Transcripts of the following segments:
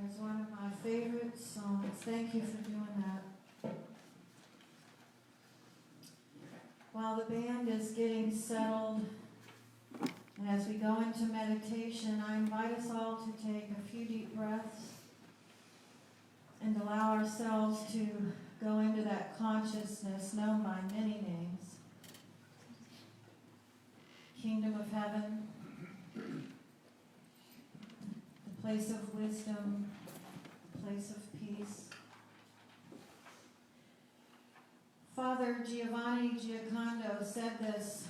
It's one of my favorite songs. Thank you for doing that. While the band is getting settled, and as we go into meditation, I invite us all to take a few deep breaths and allow ourselves to go into that consciousness known by many names. Kingdom of heaven, the place of wisdom, the place of peace. Father Giovanni Giocondo said this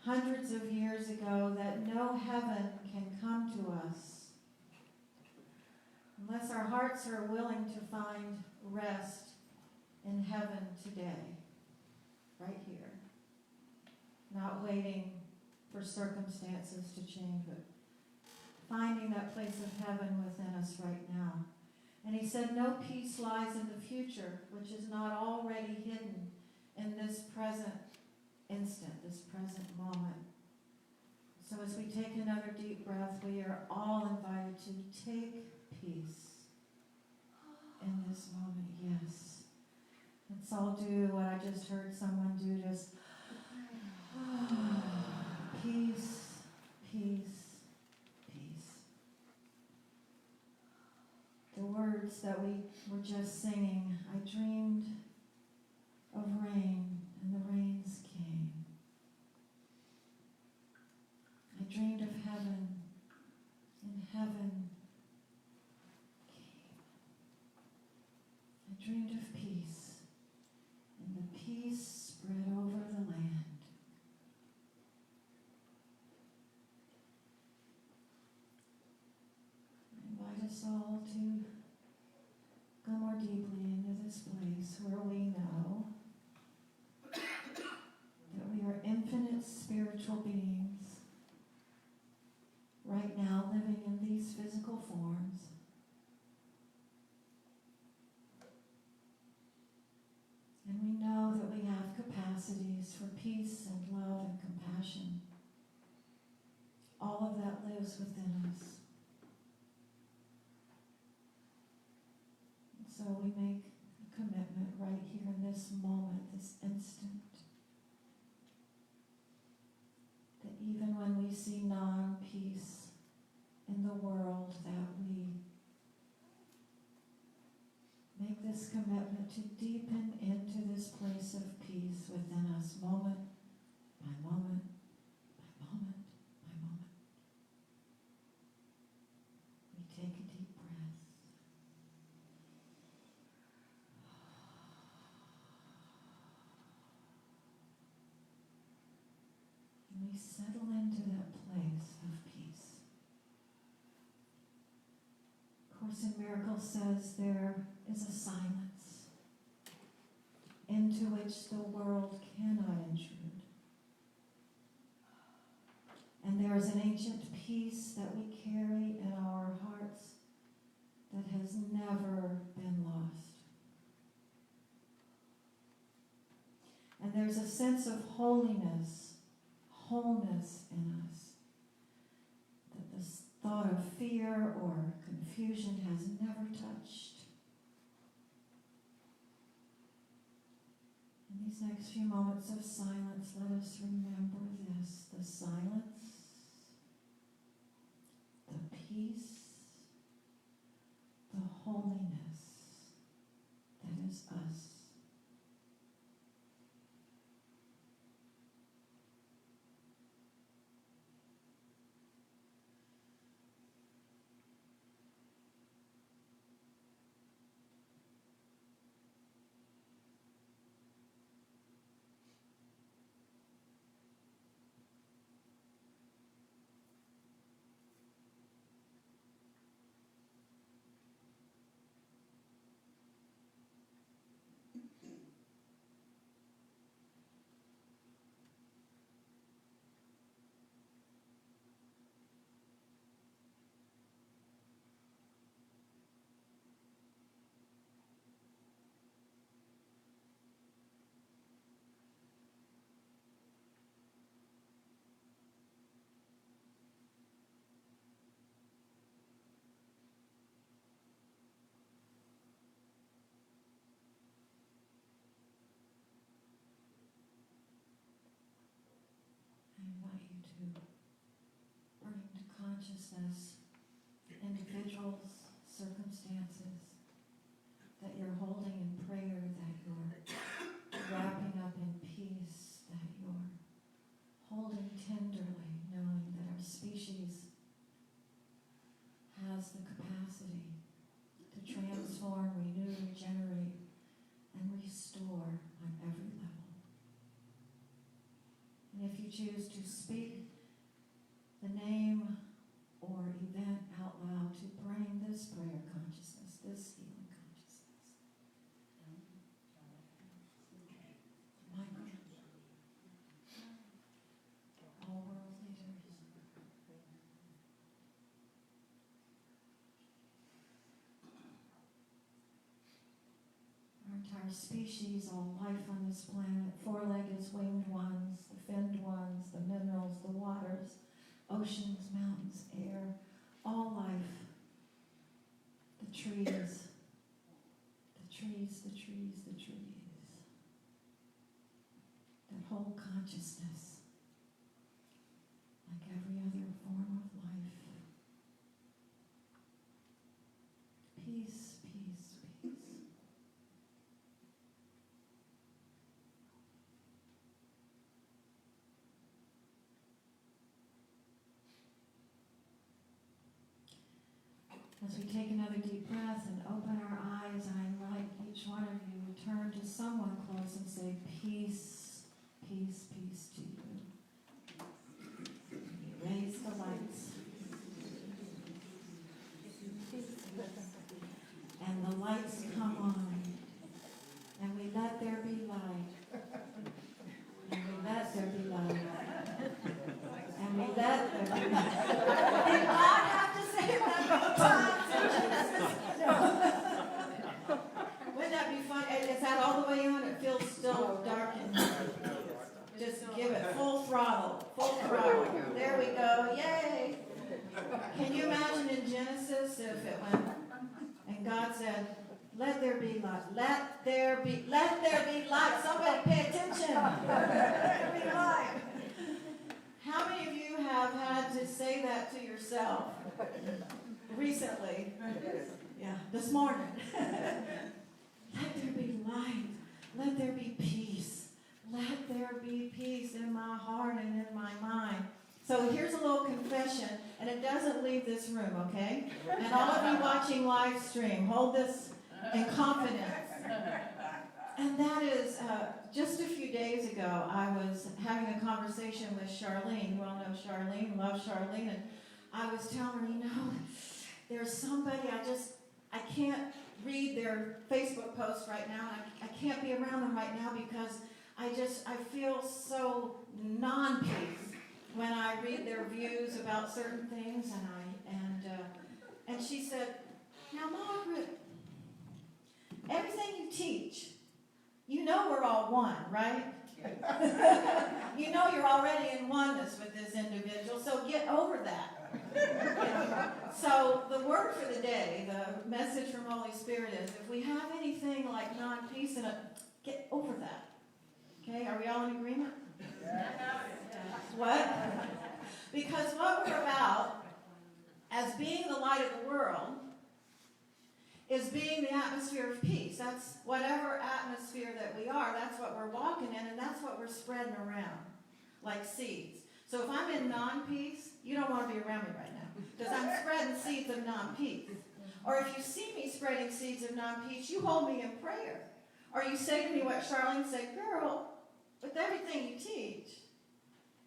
hundreds of years ago, that no heaven can come to us unless our hearts are willing to find rest in heaven today, right here. Not waiting for circumstances to change, but finding that place of heaven within us right now. And he said, no peace lies in the future, which is not already hidden in this present instant, this present moment. So as we take another deep breath, we are all invited to take peace in this moment. Yes. Let's all do what I just heard someone do, just peace, peace, peace. The words that we were just singing, I dreamed of rain, and the rains came. I dreamed of heaven, and heaven came. I dreamed of peace, and the peace spread over the land. I invite us all to go more deeply into this place where we know that we are infinite spiritual beings right now living in these physical forms. And we know that we have capacities for peace and love and compassion. All of that lives within us. And so we make a commitment right here in this moment, this instant, that even when we see non-peace in the world, that we make this commitment to deepen into this place of peace within us, moment by moment, by moment, by moment. We take a deep breath. And we settle into that place of peace. Course in Miracles says there is a silence into which the world cannot intrude. And there is an ancient peace that we carry in our hearts that has never been lost. And there's a sense of holiness, wholeness in us, that the thought of fear or confusion has never touched. In these next few moments of silence, let us remember this: the silence, the peace, the holiness that is us. consciousness, individuals, circumstances that you're holding in prayer, that you're wrapping up in peace, that you're holding tenderly, knowing that our species has the capacity to transform, renew, regenerate, and restore on every level. And if you choose to speak the name or event out loud to bring this prayer consciousness, this healing consciousness. Michael, all world leaders. Our entire species, all life on this planet, four-legged, winged ones, the finned ones, the minerals, the waters, oceans, mountains, air, all life, the trees, the trees, the trees, the trees, that whole consciousness, like every other form of life. Peace, peace, peace. As we take another deep breath and open our eyes, I invite each one of you to turn to someone close and say, peace, peace, peace to you. Raise the lights. And the lights come on. And we let there be light. And we let there be light. And we let there be light. Did God have to say that many times in Genesis? No. Wouldn't that be fun? Is that all the way on? It feels still dark in here. Just give it full throttle. Full throttle. There we go. Yay! Can you imagine in Genesis if it went and God said, let there be light. Let there be light. Somebody pay attention. Let there be light. How many of you have had to say that to yourself recently? Yeah, this morning. Let there be light. Let there be peace. Let there be peace in my heart and in my mind. So here's a little confession, and it doesn't leave this room, okay? And all of you watching live stream, hold this in confidence. And that is, just a few days ago, I was having a conversation with Charlene. You all know Charlene, love Charlene. And I was telling her, there's somebody, I can't read their Facebook post right now. I can't be around them right now because I feel so non-peace when I read their views about certain things. And she said, now Margaret, everything you teach, you know we're all one, right? You know you're already in oneness with this individual, so get over that. So the word for the day, the message from Holy Spirit is, if we have anything like non-peace in it, get over that. Okay, are we all in agreement? What? Because what we're about, as being the light of the world, is being the atmosphere of peace. That's whatever atmosphere that we are, that's what we're walking in, and that's what we're spreading around, like seeds. So if I'm in non-peace, you don't want to be around me right now, because I'm spreading seeds of non-peace. Or if you see me spreading seeds of non-peace, you hold me in prayer. Or you say to me what Charlene said, girl, with everything you teach,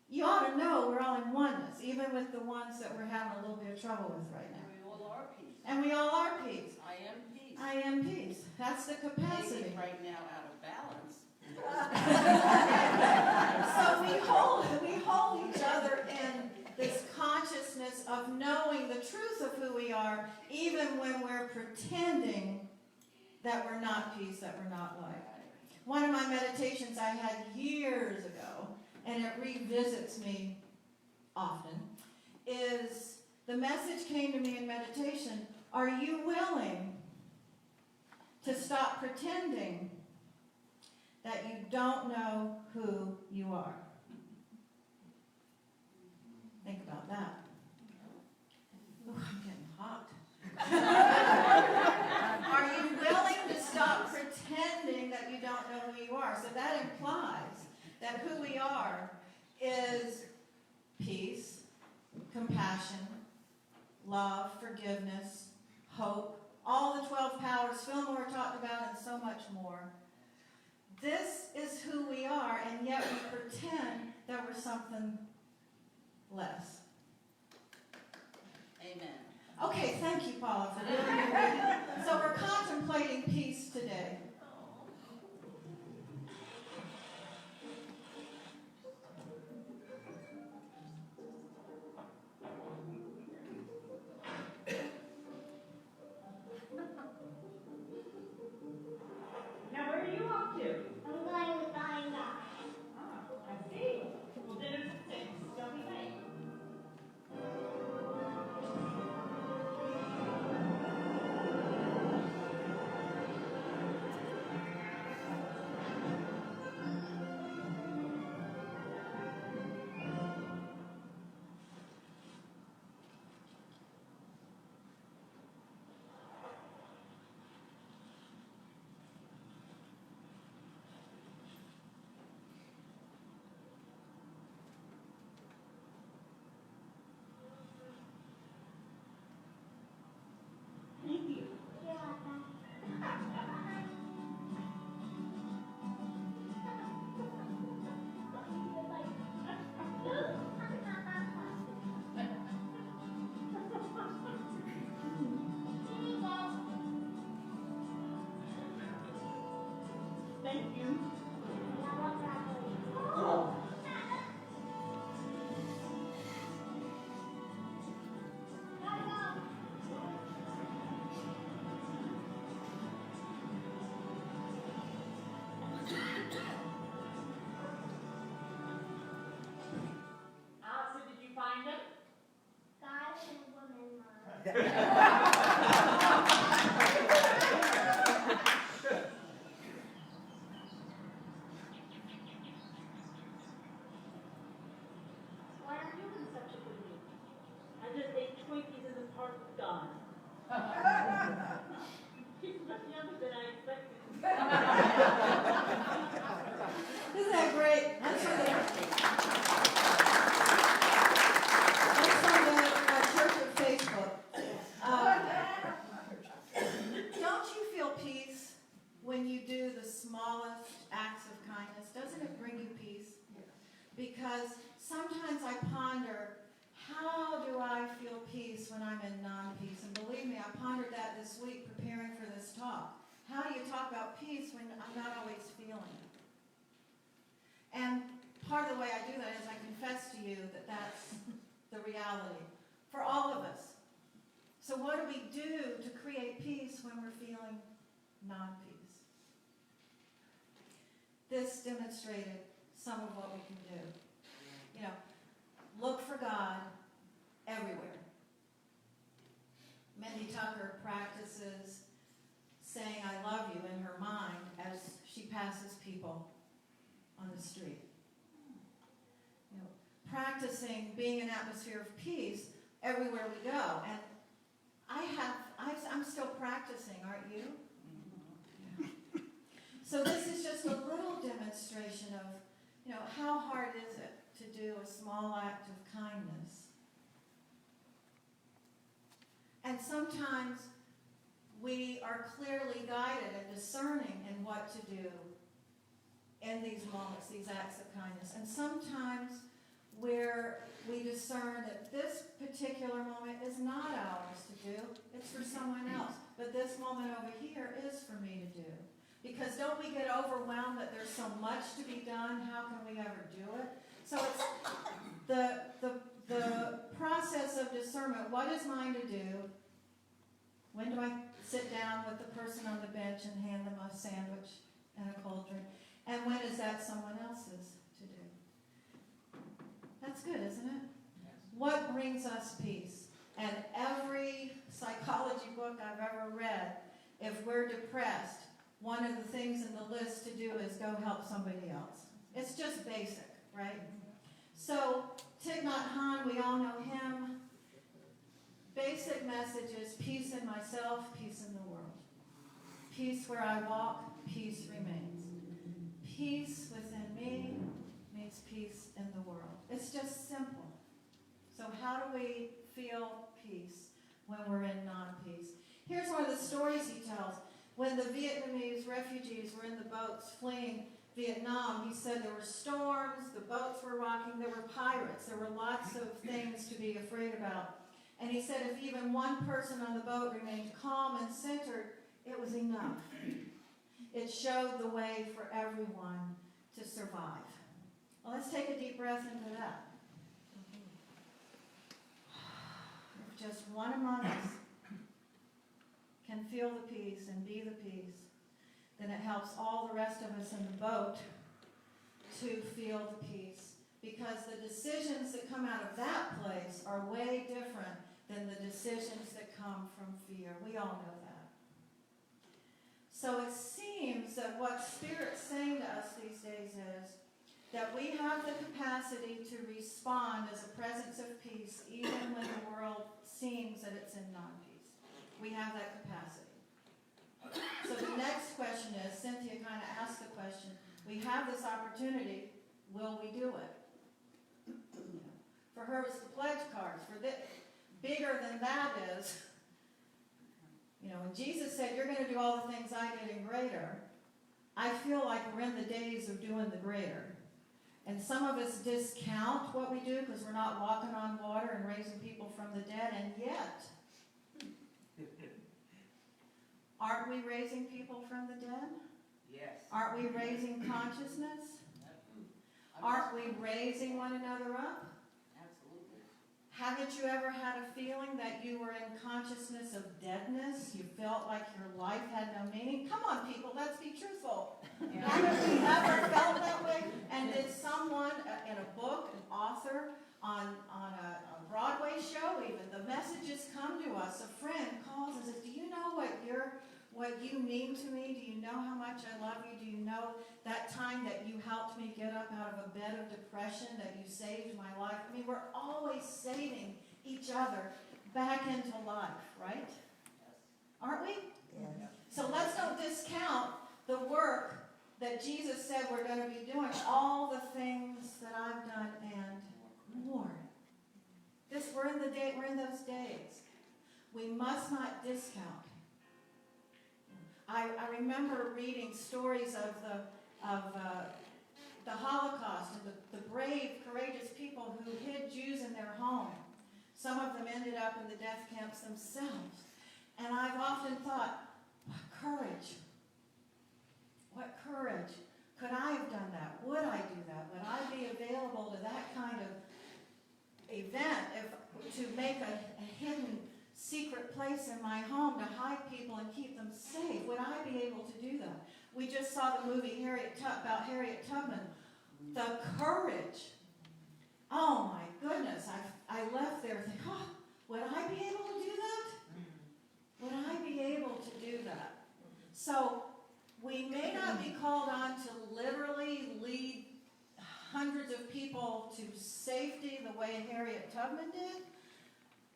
you ought to know we're all in oneness, even with the ones that we're having a little bit of trouble with right now. We all are peace. And we all are peace. I am peace. I am peace. That's the capacity. Maybe right now out of balance. So we hold each other in this consciousness of knowing the truth of who we are, even when we're pretending that we're not peace, that we're not light. One of my meditations I had years ago, and it revisits me often, is the message came to me in meditation, are you willing to stop pretending that you don't know who you are? Think about that. Are you willing to stop pretending that you don't know who you are? So that implies that who we are is peace, compassion, love, forgiveness, hope, all the 12 powers Fillmore talked about, and so much more. This is who we are, and yet we pretend that we're something less. Amen. Okay, thank you, Paula, for doing your reading. So we're contemplating peace today. Now, where are you off to? I'm going to find out. Ah, I see. Well, dinner's at 6. Don't be late. Thank you. You're welcome. Thank you. Allison, did you find him? God and woman, Mom. Why are you in such a good mood? I just ate Twinkies in the park with God. He's much younger than I expected. Isn't that great? That's from the Church of Facebook. Don't you feel peace when you do the smallest acts of kindness? Doesn't it bring you peace? Because sometimes I ponder, how do I feel peace when I'm in non-peace? And believe me, I pondered that this week preparing for this talk. How do you talk about peace when I'm not always feeling it? And part of the way I do that is I confess to you that that's the reality for all of us. So what do we do to create peace when we're feeling non-peace? This demonstrated some of what we can do. You know, look for God everywhere. Mindy Tucker practices saying I love you in her mind as she passes people on the street. You know, practicing being an atmosphere of peace everywhere we go. And I'm still practicing, aren't you? Yeah. So this is just a little demonstration of, you know, how hard is it to do a small act of kindness? And sometimes we are clearly guided and discerning in what to do in these moments, these acts of kindness. And sometimes where we discern that this particular moment is not ours to do, it's for someone else. But this moment over here is for me to do. Because don't we get overwhelmed that there's so much to be done? How can we ever do it? So it's the process of discernment. What is mine to do? When do I sit down with the person on the bench and hand them a sandwich and a cold drink? And when is that someone else's to do? That's good, isn't it? Yes. What brings us peace? And every psychology book I've ever read, if we're depressed, one of the things in the list to do is go help somebody else. It's just basic, right? So Thich Nhat Hanh, we all know him. basic message is peace in myself, peace in the world. Peace where I walk, peace remains. Peace within me means peace in the world. It's just simple. So how do we feel peace when we're in non-peace? Here's one of the stories he tells. When the Vietnamese refugees were in the boats fleeing Vietnam, he said there were storms, the boats were rocking, there were pirates, there were lots of things to be afraid about. And he said if even one person on the boat remained calm and centered, it was enough. It showed the way for everyone to survive. Well, let's take a deep breath into that. If just one among us can feel the peace and be the peace, then it helps all the rest of us in the boat to feel the peace. Because the decisions that come out of that place are way different than the decisions that come from fear. We all know that. So it seems that what Spirit's saying to us these days is that we have the capacity to respond as a presence of peace even when the world seems that it's in non-peace. We have that capacity. So the next question is, Cynthia kind of asked the question, we have this opportunity, will we do it? For her, it's the pledge cards. For this, bigger than that is, when Jesus said, you're going to do all the things I did and greater, I feel like we're in the days of doing the greater. And some of us discount what we do because we're not walking on water and raising people from the dead, and yet, aren't we raising people from the dead? Yes. Aren't we raising consciousness? Aren't we raising one another up? Absolutely. Haven't you ever had a feeling that you were in consciousness of deadness? You felt like your life had no meaning? Come on, people, let's be truthful. Yeah. Haven't we ever felt that way? And did someone in a book, an author, on a Broadway show even, the messages come to us. A friend calls and says, do you know what you mean to me? Do you know how much I love you? Do you know that time that you helped me get up out of a bed of depression, that you saved my life? I mean, we're always saving each other back into life, right? Aren't we? Yes. So let's don't discount the work that Jesus said we're going to be doing, all the things that I've done and more. We're in those days. We must not discount. I remember reading stories of the Holocaust and the brave, courageous people who hid Jews in their home. Some of them ended up in the death camps themselves. And I've often thought, what courage. What courage. Could I have done that? Would I do that? Would I be available to that kind of event to make a hidden secret place in my home to hide people and keep them safe? Would I be able to do that? We just saw the movie about Harriet Tubman. The courage. Oh my goodness. I left there thinking, would I be able to do that? Would I be able to do that? So we may not be called on to literally lead hundreds of people to safety the way Harriet Tubman did,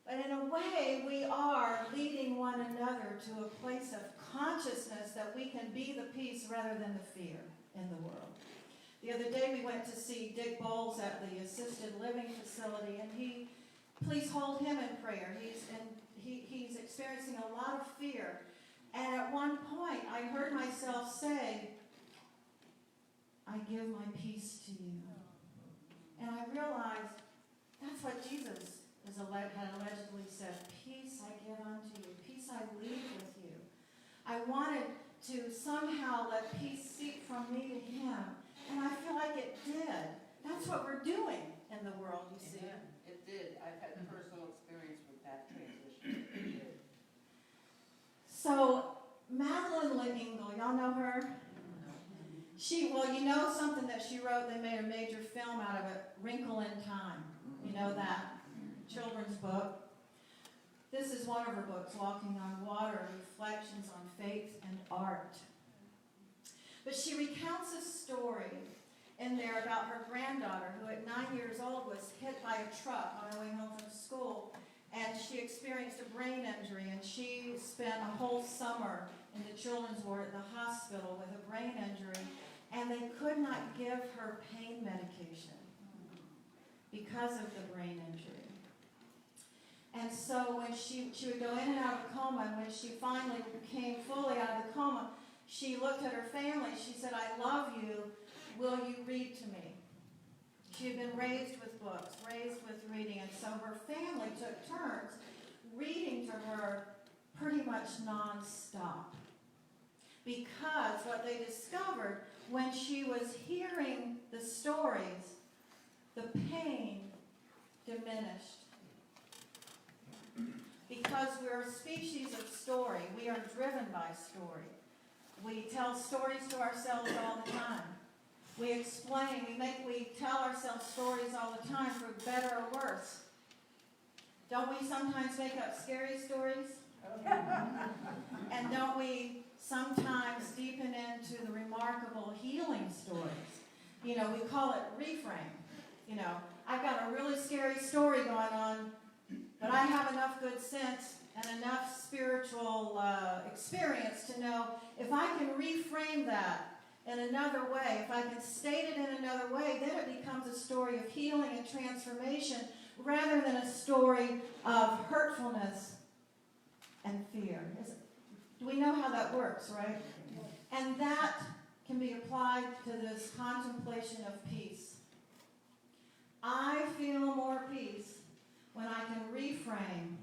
but in a way we are leading one another to a place of consciousness that we can be the peace rather than the fear in the world. The other day we went to see Dick Bowles at the assisted living facility, and please hold him in prayer. He's experiencing a lot of fear. And at one point, I heard myself say, I give my peace to you. And I realized that's what Jesus had allegedly said. Peace I give unto you. Peace I leave with you. I wanted to somehow let peace seep from me to him. And I feel like it did. That's what we're doing in the world, you see. It did. I've had personal experience with that transition. It did. So, Madeline Lingle, y'all know her? You know something that she wrote, they made a major film out of it, Wrinkle in Time. You know that children's book? This is one of her books, Walking on Water, Reflections on Faith and Art. But she recounts a story in there about her granddaughter who at 9 years old was hit by a truck on her way home from school and she experienced a brain injury, and she spent a whole summer in the children's ward at the hospital with a brain injury, and they could not give her pain medication because of the brain injury. And so when she would go in and out of coma, and when she finally came fully out of the coma, she looked at her family. She said, "I love you. Will you read to me?" She had been raised with books, raised with reading, and so her family took turns reading to her pretty much nonstop. Because what they discovered when she was hearing the stories, the pain diminished. Because we're a species of story. We are driven by story. We tell stories to ourselves all the time. We explain, we tell ourselves stories all the time, for better or worse. Don't we sometimes make up scary stories? And don't we sometimes deepen into the remarkable healing stories? We call it reframe. I've got a really scary story going on, but I have enough good sense and enough spiritual experience to know if I can reframe that in another way, if I can state it in another way, then it becomes a story of healing and transformation rather than a story of hurtfulness and fear. Do we know how that works, right? And that can be applied to this contemplation of peace. I feel more peace when I can reframe,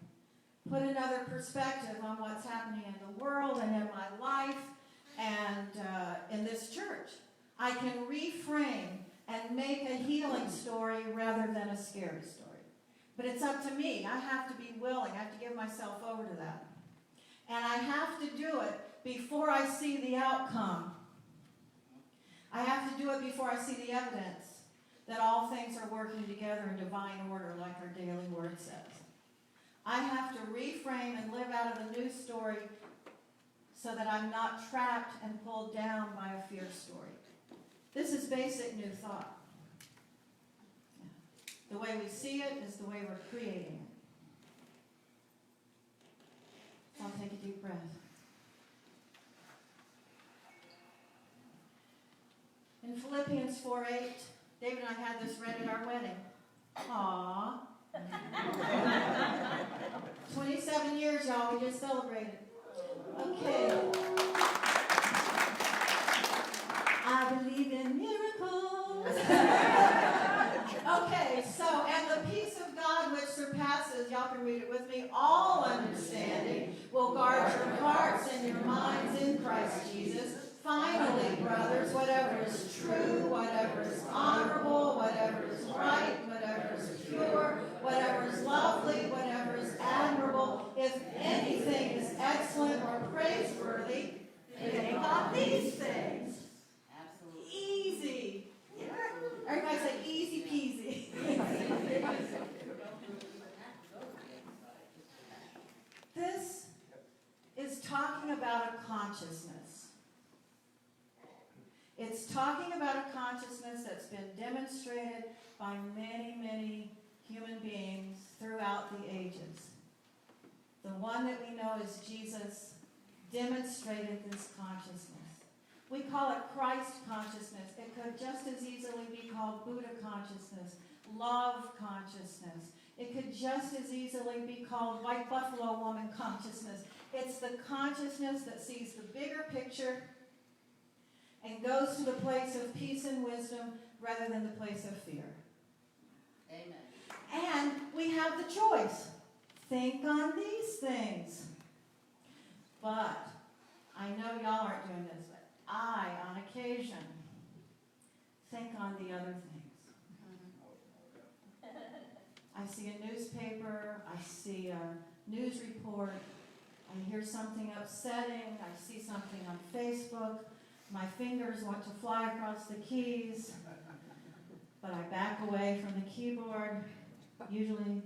put another perspective on what's happening in the world and in my life and in this church. I can reframe and make a healing story rather than a scary story. But it's up to me. I have to be willing. I have to give myself over to that. And I have to do it before I see the outcome. I have to do it before I see the evidence that all things are working together in divine order, like our daily word says. I have to reframe and live out of the new story so that I'm not trapped and pulled down by a fear story. This is basic new thought. The way we see it is the way we're creating it. So I'll take a deep breath. In Philippians 4:8, David and I had this read at our wedding. Aww. 27 years, y'all, we just celebrated. Okay. I believe in miracles. Okay, so, and the peace of God which surpasses, y'all can read it with me, all understanding, will guard your hearts and your minds in Christ Jesus. Finally, brothers, whatever is true, whatever is honorable, whatever is right, whatever is pure, whatever is lovely, whatever is admirable, if anything is excellent or praiseworthy, think on these things. Absolutely. Easy. Everybody say easy peasy. This is talking about a consciousness. It's talking about a consciousness that's been demonstrated by many, many human beings throughout the ages. The one that we know is Jesus demonstrated this consciousness. We call it Christ consciousness. It could just as easily be called Buddha consciousness, love consciousness. It could just as easily be called White Buffalo Woman consciousness. It's the consciousness that sees the bigger picture and goes to the place of peace and wisdom rather than the place of fear. Amen. And we have the choice. Think on these things. But I know y'all aren't doing this, but I, on occasion, think on the other things. I see a newspaper, I see a news report, I hear something upsetting, I see something on Facebook, my fingers want to fly across the keys, but I back away from the keyboard, usually.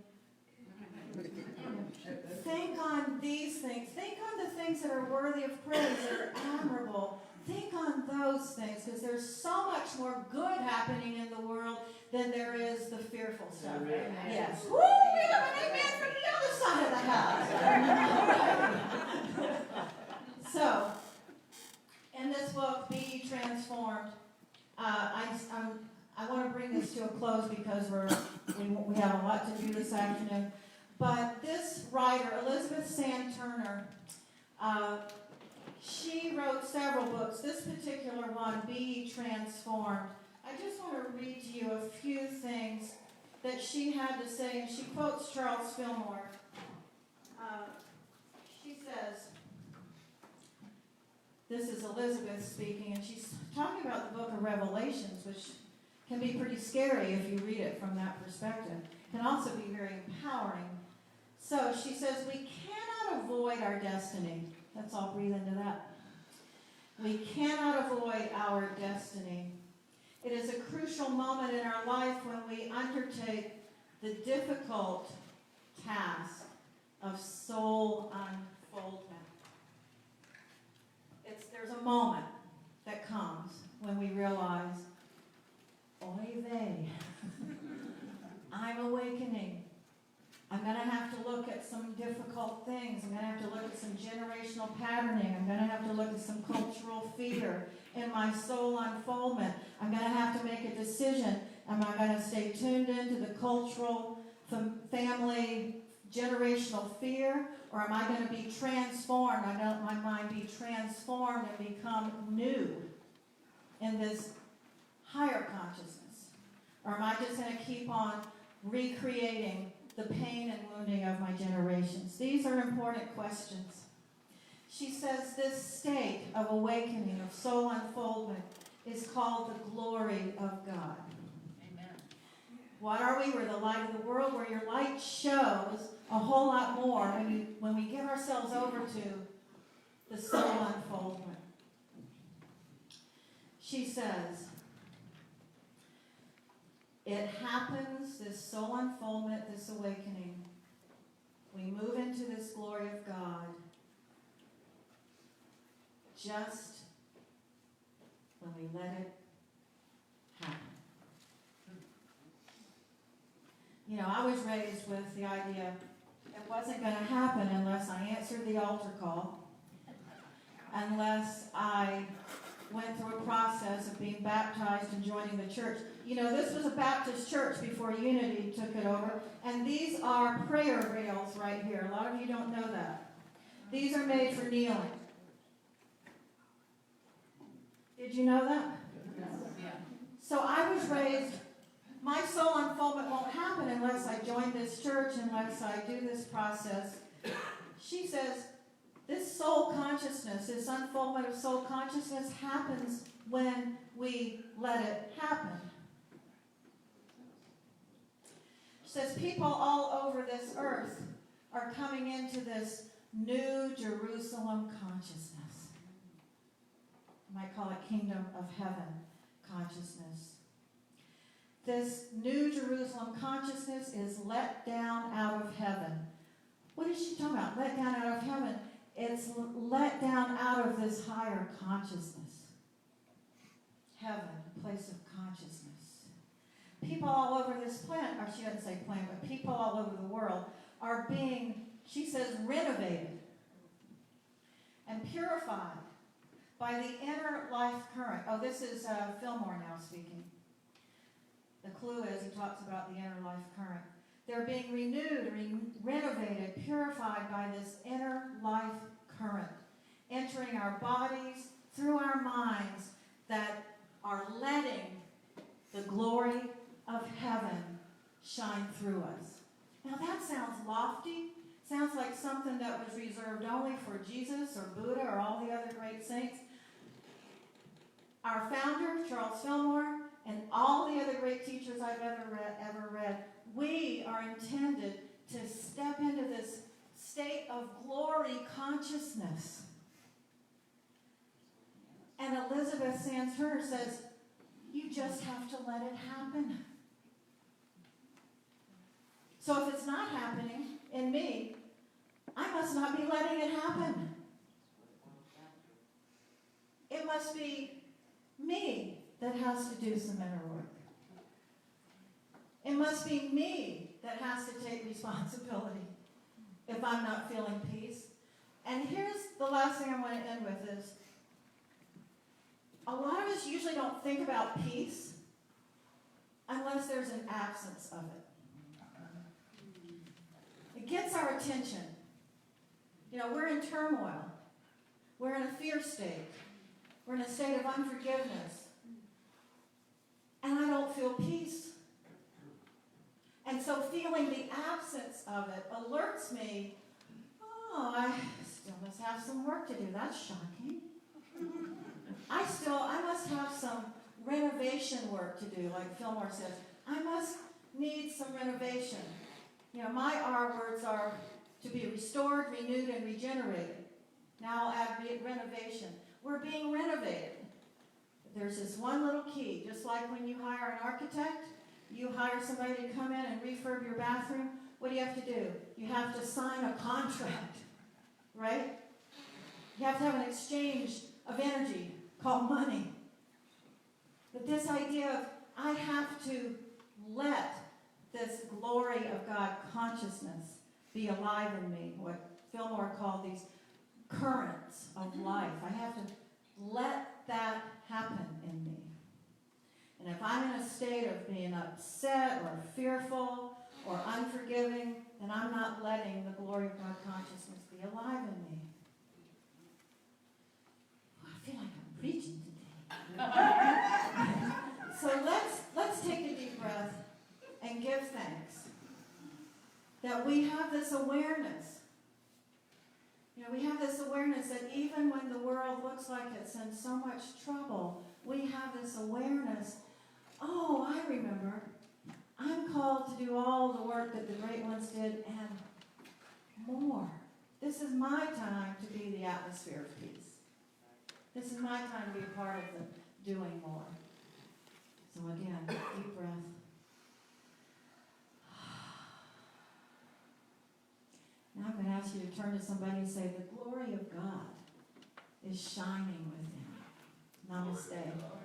Think on these things. Think on the things that are worthy of praise, that are admirable. Think on those those things, because there's so much more good happening in the world than there is the fearful stuff. Amen. Yes. Woo! We have an amen from the other side of the house. So, in this book, Be Ye Transformed, I want to bring this to a close because we have a lot to do this afternoon. But this writer, Elizabeth Sand Turner, she wrote several books. This particular one, Be Ye Transformed. I just want to read to you a few things that she had to say, and she quotes Charles Fillmore. She says, this is Elizabeth speaking, and she's talking about the book of Revelations, which can be pretty scary if you read it from that perspective. It can also be very empowering. So she says, we cannot avoid our destiny. Let's all breathe into that. We cannot avoid our destiny. It is a crucial moment in our life when we undertake the difficult task of soul unfoldment. There's a moment that comes when we realize, oy vey, I'm awakening. I'm going to have to look at some difficult things. I'm going to have to look at some generational patterning. I'm going to have to look at some cultural fear in my soul unfoldment. I'm going to have to make a decision. Am I going to stay tuned into the cultural, family, generational fear? Or am I going to be transformed? I'm going to let my mind be transformed and become new in this higher consciousness? Or am I just going to keep on recreating the pain and wounding of my generations? These are important questions. She says this state of awakening, of soul unfoldment, is called the glory of God. Amen. What are we? We're the light of the world, where your light shows a whole lot more when we give ourselves over to the soul unfoldment. She says, it happens, this soul unfoldment, this awakening. We move into this glory of God just when we let it happen. You know, I was raised with the idea it wasn't going to happen unless I answered the altar call, unless I went through a process of being baptized and joining the church. You know, this was a Baptist church before Unity took it over, and these are prayer rails right here. A lot of you don't know that. These are made for kneeling. Did you know that? Yeah. So I was raised, my soul unfoldment won't happen unless I join this church, unless I do this process. She says, this soul consciousness, this unfoldment of soul consciousness happens when we let it happen. She says people all over this earth are coming into this new Jerusalem consciousness. You might call it kingdom of heaven consciousness. This new Jerusalem consciousness is let down out of heaven. What is she talking about? Let down out of heaven. It's let down out of this higher consciousness. Heaven, a place of consciousness. People all over this planet, or she doesn't say planet, but people all over the world are being, she says, renovated and purified by the inner life current. Oh, this is Fillmore now speaking. The clue is he talks about the inner life current. They're being renewed, renovated, purified by this inner life current, entering our bodies, through our minds, that are letting the glory of heaven shine through us. Now that sounds lofty. Sounds like something that was reserved only for Jesus or Buddha or all the other great saints. Our founder, Charles Fillmore, and all the other great teachers I've ever read, we are intended to step into this state of glory consciousness. And Elizabeth Sands Turner says, you just have to let it happen. So if it's not happening in me, I must not be letting it happen. It must be me that has to do some inner work. It must be me that has to take responsibility if I'm not feeling peace. And here's the last thing I want to end with is, a lot of us usually don't think about peace unless there's an absence of it. It gets our attention. You know, we're in turmoil. We're in a fear state. We're in a state of unforgiveness. And I don't feel peace. And so feeling the absence of it alerts me, oh, I still must have some work to do. That's shocking. I must have some renovation work to do, like Fillmore says. I must need some renovation. You know, my R words are to be restored, renewed, and regenerated. Now I'll add renovation. We're being renovated. There's this one little key, just like when you hire an architect, you hire somebody to come in and refurb your bathroom. What do you have to do? You have to sign a contract, right? You have to have an exchange of energy called money. But this idea of I have to let this glory of God consciousness be alive in me, what Fillmore called these currents of life. I have to let that happen in me. And if I'm in a state of being upset or fearful or unforgiving, then I'm not letting the glory of God consciousness be alive in me. I feel like I'm preaching today. So let's take a deep breath and give thanks that we have this awareness. You know, we have this awareness that even when the world looks like it's in so much trouble, we have this awareness. Oh, I remember. I'm called to do all the work that the great ones did and more. This is my time to be the atmosphere of peace. This is my time to be a part of the doing more. So again, deep breath. Now I'm going to ask you to turn to somebody and say, the glory of God is shining within. Namaste.